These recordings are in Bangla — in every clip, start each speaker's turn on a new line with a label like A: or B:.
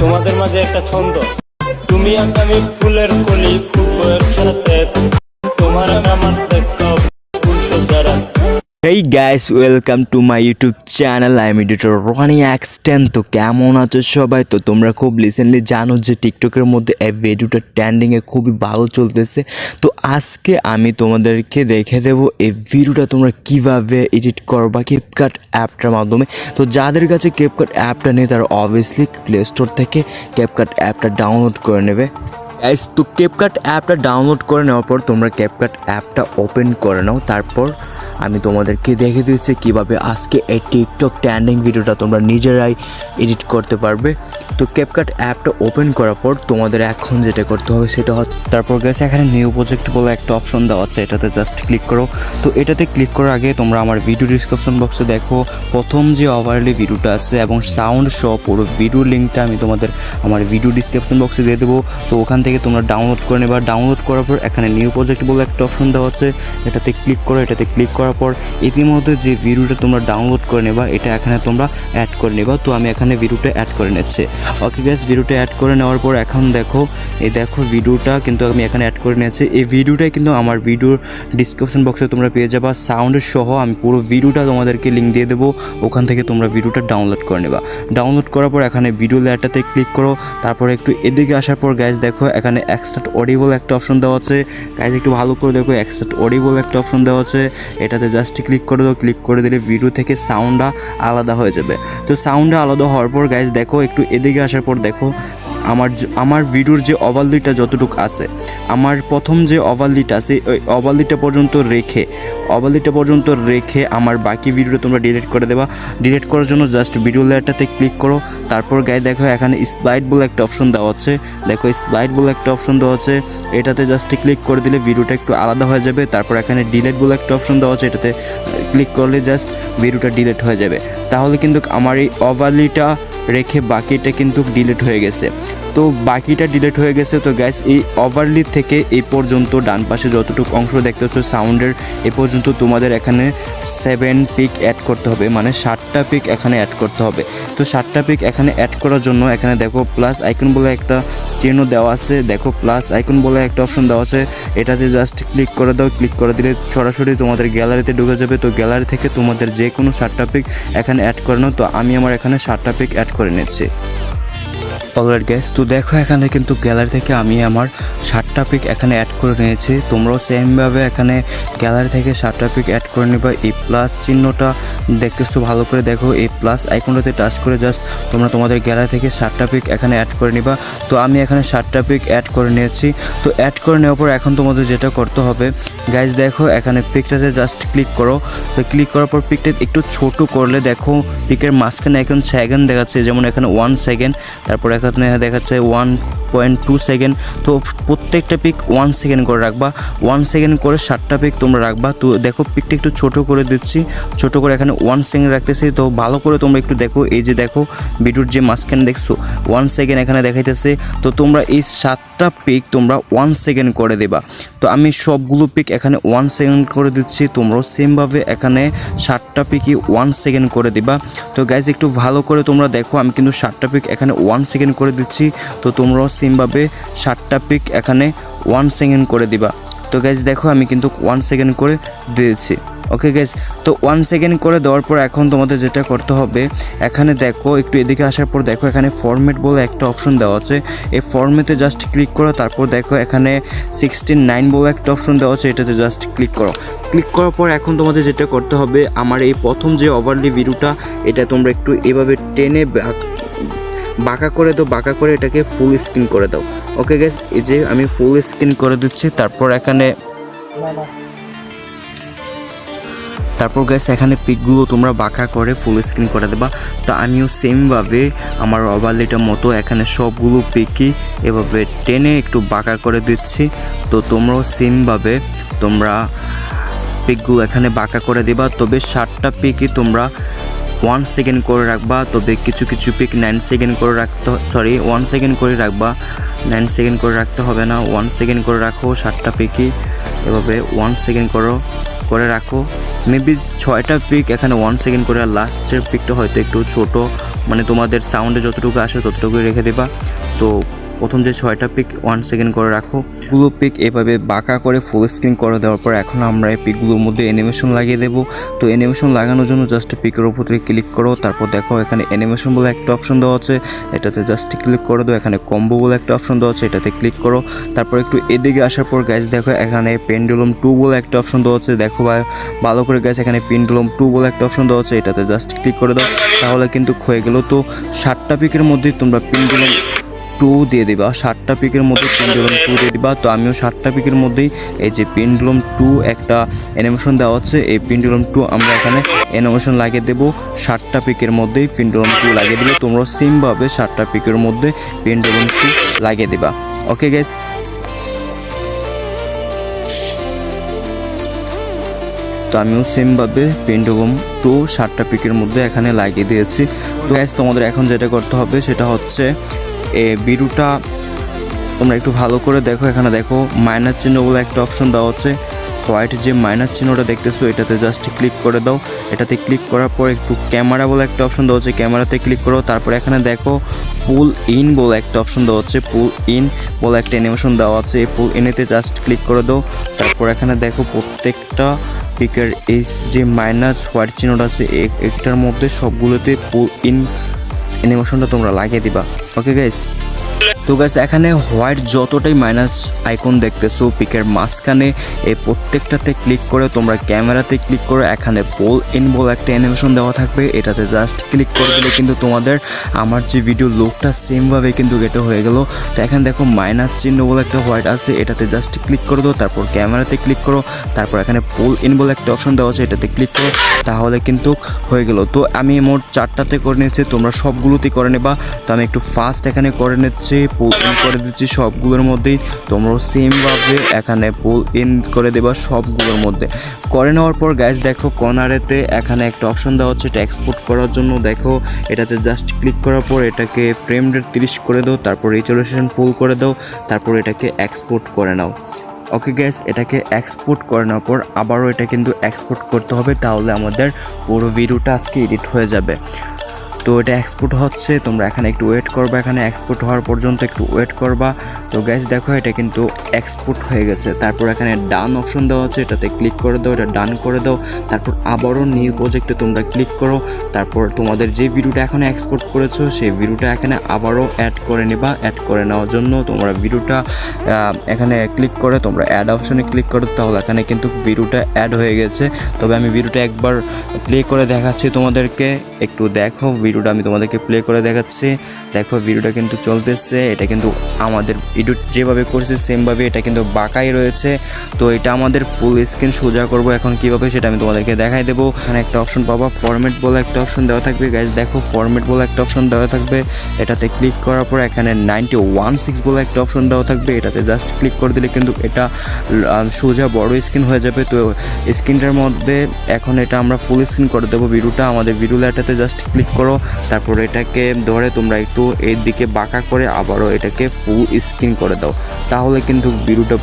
A: তোমাদের মাঝে একটা ছন্দ, তুমি আগামী ফুলের কলি ফুলের সাথে, তোমার আমার দেখতে হবে ফুল সজ্জারা।
B: Hey guys, welcome to my YouTube channel. I am editor RonyXten. তো কেমন আছো সবাই? তো তোমরা খুব রিসেন্টলি জানো যে টিকটকের মধ্যে এই ভিডিওটা ট্রেন্ডিংয়ে খুবই ভালো চলতেছে। তো আজকে আমি তোমাদেরকে দেখে দেবো এই ভিডিওটা তোমরা কিভাবে এডিট করবা ক্যাপকাট অ্যাপটার মাধ্যমে। তো যাদের কাছে ক্যাপকাট অ্যাপটা নেই তারা অবভিয়াসলি প্লে স্টোর থেকে ক্যাপকাট অ্যাপটা ডাউনলোড করে নেবে। গাইস, তো ক্যাপকাট অ্যাপটা ডাউনলোড করে নেওয়ার পর তোমরা ক্যাপকাট অ্যাপটা ওপেন করে নাও। তারপর আমি তোমাদেরকে দেখে দিচ্ছি কীভাবে আজকে এই টিকটক ট্রেন্ডিং ভিডিওটা তোমরা নিজেরাই এডিট করতে পারবে। তো ক্যাপকাট অ্যাপটা ওপেন করার পর তোমাদের এখন যেটা করতে হবে সেটা হচ্ছে, তারপর গেছে এখানে নিউ প্রজেক্ট বলে একটা অপশন দেওয়া আছে, এটাতে জাস্ট ক্লিক করো। তো এটাতে ক্লিক করার আগে তোমরা আমার ভিডিও ডিসক্রিপশন বক্সে দেখো প্রথম যে ওভারলি ভিডিওটা আছে এবং সাউন্ড সহ পুরো ভিডিও লিঙ্কটা আমি তোমাদের আমার ভিডিও ডিসক্রিপশন বক্সে দিয়ে দেবো। তো ওখান থেকে তোমরা ডাউনলোড করে নেবা। ডাউনলোড করার পর এখানে নিউ প্রজেক্ট বলে একটা অপশন দেওয়া আছে, এটাতে ক্লিক করো। এটাতে ক্লিক করার পর ইতিমধ্যে যে ভিডিওটা তোমরা ডাউনলোড করে নেবা এটা এখানে তোমরা অ্যাড করে নেবা। তো আমি এখানে ভিডিওটা অ্যাড করে নিচ্ছি। ওকে গাইস, ভিডিওটা অ্যাড করে নেওয়ার পর এখন দেখো ভিডিওটা কিন্তু আমি এখানে অ্যাড করে নিয়েছি। এই ভিডিওটাই কিন্তু আমার ভিডিওর ডিসক্রিপশন বক্সে তোমরা পেয়ে যাবা সাউন্ডের সহ। আমি পুরো ভিডিওটা তোমাদেরকে লিঙ্ক দিয়ে দেবো, ওখান থেকে তোমরা ভিডিওটা ডাউনলোড করে নেবা। ডাউনলোড করার পর এখানে ভিডিও লেয়ারটাতে ক্লিক করো। তারপর একটু এদিকে আসার পর গাইস দেখো এখানে এক্সট্রাক্ট অডিবল একটা অপশন দেওয়া আছে। গাইস একটু ভালো করে দেখো, এক্সট্রাক্ট অডিবল একটা অপশন দেওয়া আছে, এটাতে জাস্ট ক্লিক করে দাও। ক্লিক করে দিলে ভিডিও থেকে সাউন্ডটা আলাদা হয়ে যাবে। তো সাউন্ডটা আলাদা হওয়ার পর গাইস দেখো একটু এদিকে আসার পর দেখো আমার ভিডিওর যে ওভারলিটা যতটুকু আছে, আমার প্রথম যে ওভারলিটা আছে ওই ওভারলিটা পর্যন্ত রেখে আমার বাকি ভিডিওটা তোমরা ডিলিট করে দেবা। ডিলিট করার জন্য জাস্ট ভিডিও লেয়ারটাতে ক্লিক করো। তারপর গাইস দেখো এখানে স্প্লাইট বলে একটা অপশন দেওয়া আছে, দেখো স্প্লাইট বলে একটা অপশন দেওয়া আছে, এটাতে জাস্ট ক্লিক করে দিলে ভিডিওটা একটু আলাদা হয়ে যাবে। তারপর এখানে ডিলিট বলে একটা অপশন দেওয়া আছে, এটাতে ক্লিক করলে জাস্ট ভিডিওটা ডিলিট হয়ে যাবে। তাহলে কিন্তু আমার এই ওভারলিটা রেখে বাকিটা কিন্তু ডিলিট হয়ে গেছে। তো বাকিটা ডিলিট হয়ে গেছে। তো গাইস এই ওভারলি থেকে এই পর্যন্ত ডান পাশে যতটুকু অংশ দেখতে হচ্ছে সাউন্ডের এই পর্যন্ত তোমাদের এখানে 7 পিক অ্যাড করতে হবে, মানে 7টা পিক এখানে অ্যাড করতে হবে। তো 7টা পিক এখানে অ্যাড করার জন্য এখানে দেখো প্লাস আইকন বলে একটা চিহ্ন দেওয়া আছে, দেখো প্লাস আইকন বলে একটা অপশন দেওয়া আছে, এটাতে জাস্ট ক্লিক করে দাও। ক্লিক করে দিলে সরাসরি তোমাদের গ্যালারিতে ঢুকে যাবে। তো গ্যালারি থেকে তোমাদের যে কোনো 7টা পিক এখানে অ্যাড করে নাও। তো আমি আমার এখানে 7টা পিক অ্যাড করে নিচ্ছি। অলরাইট গাইস, তো দেখো এখানে কিন্তু গ্যালারি থেকে আমি আমার 7টা পিক এখানে অ্যাড করে নিয়েছি। তোমরাও সেমভাবে এখানে গ্যালারি থেকে 7টা পিক অ্যাড করে নেবা। এই প্লাস চিহ্নটা দেখতেছো ভালো করে দেখো, এই প্লাস আইকনটাতে টাচ করে জাস্ট তোমরা তোমাদের গ্যালারি থেকে 7টা পিক এখানে অ্যাড করে নিবা। তো আমি এখানে 7টা পিক অ্যাড করে নিয়েছি। তো অ্যাড করে নেওয়ার পর এখন তোমাদের যেটা করতে হবে গাইস দেখো এখানে পিকটাতে জাস্ট ক্লিক করো। তো ক্লিক করার পর পিকটা একটু ছোট করলে দেখো পিকের মাঝখানে এখন সেকেন্ড দেখাচ্ছে, যেমন এখানে 1 সেকেন্ড, তারপর এখানে দেখাচ্ছে 1.2 সেকেন্ড। তো প্রত্যেকটা পিক 1 সেকেন্ড করে রাখবা, 1 সেকেন্ড করে 7টা পিক তোমরা রাখবা। তো দেখো পিকটা একটু ছোট করে দিচ্ছি, ছোট করে এখানে 1 সেকেন্ড রাখতেছি। তো ভালো করে তোমরা একটু দেখো, এই যে দেখো ভিডিওর যে মাঝখানে দেখছো 1 সেকেন্ড এখানে দেখাইতেছে। তো তোমরা এই 7টা পিক তোমরা 1 সেকেন্ড করে দেবা। তো আমি সবগুলো পিক এখানে 1 সেকেন্ড করে দিচ্ছি, তোমরাও সেমভাবে এখানে 7টা পিকই 1 সেকেন্ড করে দিবা। তো গাইজ একটু ভালো করে তোমরা দেখো, আমি কিন্তু 7টা পিক এখানে 1 সেকেন্ড করে দিচ্ছি। তো তোমরাও সেমভাবে 7টা পিক এখানে 1 সেকেন্ড করে দিবা। তো গাইজ দেখো আমি কিন্তু 1 সেকেন্ড করে দিয়েছি। ওকে গাইজ, তো 1 সেকেন্ড করে দেওয়ার পর এখন তোমাদের যেটা করতে হবে এখানে দেখো একটু এদিকে আসার পর দেখো এখানে ফরম্যাট বলে একটা অপশন দেওয়া আছে, এই ফরম্যাটে জাস্ট ক্লিক করো। তারপর দেখো এখানে 16:9 বলে একটা অপশন দেওয়া আছে, এটাতে জাস্ট ক্লিক করো। ক্লিক করার পর এখন তোমাদের যেটা করতে হবে আমার এই প্রথম যে ওভারলি ভিডিওটা এটা তোমরা একটু এভাবে টেনে বাঁকা করে দাও, বাঁকা করে এটাকে ফুল স্ক্রিন করে দাও। ওকে গাইস, এই যে আমি ফুল স্ক্রিন করে দিচ্ছি। তারপর গাইস এখানে পিকগুলো তোমরা বাঁকা করে ফুল স্ক্রিন করে দেবা। তো আমিও সেমভাবে আমার ওভারলিটার মতো এখানে সবগুলো পিকই এভাবে টেনে একটু বাঁকা করে দিচ্ছি। তো তোমরাও সেমভাবে তোমরা পিকগুলো এখানে বাঁকা করে দিবা। তবে 7টা পিকই তোমরা 1 সেকেন্ড করে রাখবা। তবে কিছু পিক 9 সেকেন্ড করে 1 সেকেন্ড করে রাখবা, 9 সেকেন্ড করে রাখতে হবে না, 1 সেকেন্ড করে রাখো। 7টা পিকই এভাবে 1 সেকেন্ড করো। করে রাখো। মেবি 6টা পিক এখানে 1 সেকেন্ড করে, আর লাস্টের পিকটা হয়তো একটু ছোট, মানে তোমাদের সাউন্ডে যতটুকু আসে ততটুকুই রেখে দেবা। তো প্রথম যে 6টা পিক 1 সেকেন্ড করে রাখো। পুরো পিক এভাবে বাঁকা করে ফুল স্ক্রিন করে দেওয়ার পর এখন আমরা এই পিকগুলোর মধ্যে অ্যানিমেশন লাগিয়ে দেবো। তো অ্যানিমেশন লাগানোর জন্য জাস্ট পিকের উপর থেকে ক্লিক করো, তারপর দেখো এখানে অ্যানিমেশন বলে একটা অপশন দেওয়া আছে, এটাতে জাস্ট ক্লিক করে দাও। এখানে কম্বো বলে একটা অপশন দেওয়া আছে, এটাতে ক্লিক করো। তারপর একটু এদিকে আসার পর গাইজ দেখো এখানে পেন্ডুলাম 2 বলে একটা অপশন দেওয়া আছে, দেখো ভালো করে গাইজ এখানে পেন্ডুলাম 2 বলে একটা অপশন দেওয়া আছে, এটাতে জাস্ট ক্লিক করে দাও। তাহলে কিন্তু হয়ে গেল। তো 7টা পিকের মধ্যে তোমরা পেন্ডুলাম 2 দিয়ে দিবা, 7টা পিকের মধ্যে পেন্ডুলাম 2 দিয়ে দিবা। তো আমিও 7টা পিকের মধ্যেই এই যে পেন্ডুলাম 2 একটা অ্যানিমেশন দেওয়া হচ্ছে, এই পেন্ডুলাম 2 আমরা এখানে অ্যানিমেশন লাগিয়ে দেবো। 7টা পিকের মধ্যেই পেন্ডুলাম 2 লাগিয়ে দিলে তোমরা সেমভাবে 7টা পিকের মধ্যে পেন্ডুলাম 2 লাগিয়ে দিবা। ওকে গাইস, তো আমিও সেমভাবে পেন্ডুলাম 2 7টা পিকের মধ্যে এখানে লাগিয়ে দিয়েছি। তো গাইস তোমাদের এখন যেটা করতে হবে সেটা হচ্ছে এই ভিডিওটা তোমরা একটু ভালো করে দেখো। এখানে দেখো মাইনাস চিহ্ন বলে একটা অপশন দেওয়া হচ্ছে, হোয়াইট যে মাইনাস চিহ্নটা দেখতেছো এটাতে জাস্ট ক্লিক করে দাও। এটাতে ক্লিক করার পর একটু ক্যামেরা বলে একটা অপশন দেওয়া হচ্ছে, ক্যামেরাতে ক্লিক করো। তারপর এখানে দেখো পুল ইন বলে একটা অপশন দেওয়া হচ্ছে, পুল ইন বলে একটা অ্যানিমেশন দেওয়া আছে, এই পুল ইনেতে জাস্ট ক্লিক করে দাও। তারপর এখানে দেখো প্রত্যেকটা পিকের এই যে মাইনাস হোয়াইট চিহ্নটা আছে একটার মধ্যে সবগুলোতে পুল ইন অ্যানিমেশনটা তোমরা লাগিয়ে দিবা। ওকে গাইস, তো গাইস এখানে হোয়াইট যতটাই মাইনাস আইকন দেখতেছো পিকের মাঝখানে এই প্রত্যেকটাতে ক্লিক করে তোমরা ক্যামেরাতে ক্লিক করে এখানে পোল ইন বলে একটা অ্যানিমেশন দেওয়া থাকবে, এটাতে জাস্ট ক্লিক করে দিলে কিন্তু তোমাদের আমার যে ভিডিও লুকটা সেমভাবে কিন্তু এটা হয়ে গেল। তো এখানে দেখো মাইনাস চিহ্ন বলে একটা হোয়াইট আছে, এটাতে জাস্ট ক্লিক করে দাও। তারপর ক্যামেরাতে ক্লিক করো, তারপর এখানে পোল ইন বলে একটা অপশন দেওয়া আছে, এটাতে ক্লিক করো, তাহলে কিন্তু হয়ে গেল। তো আমি মোট 4টাতে করে নিয়েছি, তোমরা সবগুলোতেই করে নেবা। তো আমি একটু ফাস্ট এখানে করে নিচ্ছি, পুল ইন করে দিচ্ছি সবগুলোর মধ্যেই। তোমরাও সেমভাবে এখানে পুল ইন করে দেবা সবগুলোর মধ্যে। করে নেওয়ার পর গাইস দেখো কর্নারেতে এখানে একটা অপশন দেওয়া হচ্ছে এটা এক্সপোর্ট করার জন্য, দেখো এটাতে জাস্ট ক্লিক করার পর এটাকে ফ্রেম রেট 30 করে দাও, তারপর রেজোলিউশন ফুল করে দাও, তারপর এটাকে এক্সপোর্ট করে নাও। ওকে গ্যাস, এটাকে এক্সপোর্ট করে নেওয়ার পর আবারও এটা কিন্তু এক্সপোর্ট করতে হবে, তাহলে আমাদের পুরো ভিডিওটা আজকে এডিট হয়ে যাবে। তো এটা এক্সপোর্ট হচ্ছে, তোমরা এখানে একটু ওয়েট করবা, এখানে এক্সপোর্ট হওয়ার পর্যন্ত একটু ওয়েট করবা। তো গাইস দেখো এটা কিন্তু এক্সপোর্ট হয়ে গেছে। তারপর এখানে ডান অপশন দেওয়া আছে, এটাতে ক্লিক করে দাও, এটা ডান করে দাও। তারপর আবারও নিউ প্রজেক্টে তোমরা ক্লিক করো, তারপর তোমাদের যে ভিডিওটা এখানে এক্সপোর্ট করেছো সেই ভিডিওটা এখানে আবারও অ্যাড করে নেবা। অ্যাড করে নেওয়ার জন্য তোমরা ভিডিওটা এখানে ক্লিক করে তোমরা অ্যাড অপশনে ক্লিক করো, তাহলে এখানে কিন্তু ভিডিওটা অ্যাড হয়ে গেছে। তবে আমি ভিডিওটা একবার প্লে করে দেখাচ্ছি তোমাদেরকে, একটু দেখো ভিডিওটা আমি তোমাদেরকে প্লে করে দেখাচ্ছি। দেখো ভিডিওটা কিন্তু চলতেছে, এটা কিন্তু আমাদের এডিট যেভাবে করেছে সেমভাবে এটা কিন্তু বাঁকাই রয়েছে। তো এটা আমাদের ফুল স্ক্রিন সোজা করব এখন কিভাবে সেটা আমি তোমাদেরকে দেখাই দেবো। এখানে একটা অপশন পাবা, ফরম্যাট বলে একটা অপশন দেওয়া থাকবে। গাইস দেখো ফরম্যাট বলে একটা অপশন দেওয়া থাকবে, এটাতে ক্লিক করার পর এখানে 916 বলে একটা অপশন দেওয়া থাকবে, এটাতে জাস্ট ক্লিক করে দিলে কিন্তু এটা সোজা বড় স্ক্রিন হয়ে যাবে। তো স্ক্রিনটার মধ্যে এখন এটা আমরা ফুল স্ক্রিন করে দেবো ভিডিওটা। আমাদের ভিডিও লেটাতে জাস্ট ক্লিক করো, তারপর এটাকে ধরে তোমরা একটু এর দিকে বাঁকা করে আবারও এটাকে ফুল স্ক্রিন করে দাও, তাহলে কিন্তু ভিডিওটা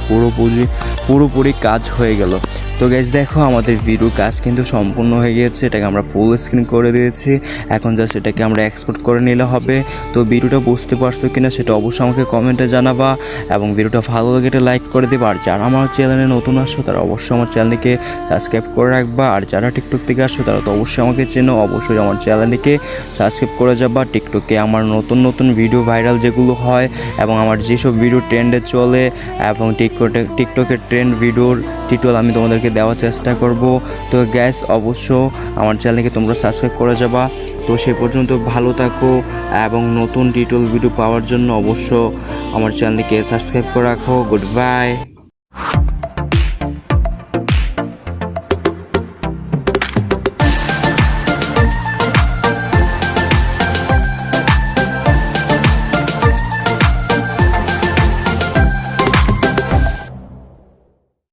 B: পুরোপুরি কাজ হয়ে গেল। তো গাইস দেখো আমাদের ভিডিও কাজ কিন্তু সম্পূর্ণ হয়ে গিয়েছে, এটাকে আমরা ফুল স্ক্রিন করে দিয়েছি। এখন জাস্ট এটাকে আমরা এক্সপোর্ট করে নিলে হবে। তো ভিডিওটা বুঝতে পারছো কিনা সেটা অবশ্যই আমাকে কমেন্টে জানাবা, এবং ভিডিওটা ভালো লাগে এটা লাইক করে দেবা। আর যারা আমার চ্যানেলে নতুন আসছো তারা অবশ্যই আমার চ্যানেলকে সাবস্ক্রাইব করে রাখবা। আর যারা টিকটক থেকে আসছো তারা তো অবশ্যই আমাকে চেনো, অবশ্যই আমার চ্যানেলকে সাবস্ক্রাইব করে যাবা। টিকটকে আমার নতুন ভিডিও ভাইরাল যেগুলো হয় এবং আমার যেসব ভিডিও ট্রেন্ডে চলে এবং টিকটকের ট্রেন্ড ভিডিওর টিউটোরিয়াল আমি তোমাদেরকে দেওয়ার চেষ্টা করব। তো গ্যাস অবশ্য আমার চ্যানেলকে তোমরা সাবস্ক্রাইব করে যাবা। তো সেই পর্যন্ত ভালো থাকো, এবং নতুন টিউটোরিয়াল ভিডিও পাওয়ার জন্য অবশ্য আমার চ্যানেলকে সাবস্ক্রাইব করে রাখো। Good bye.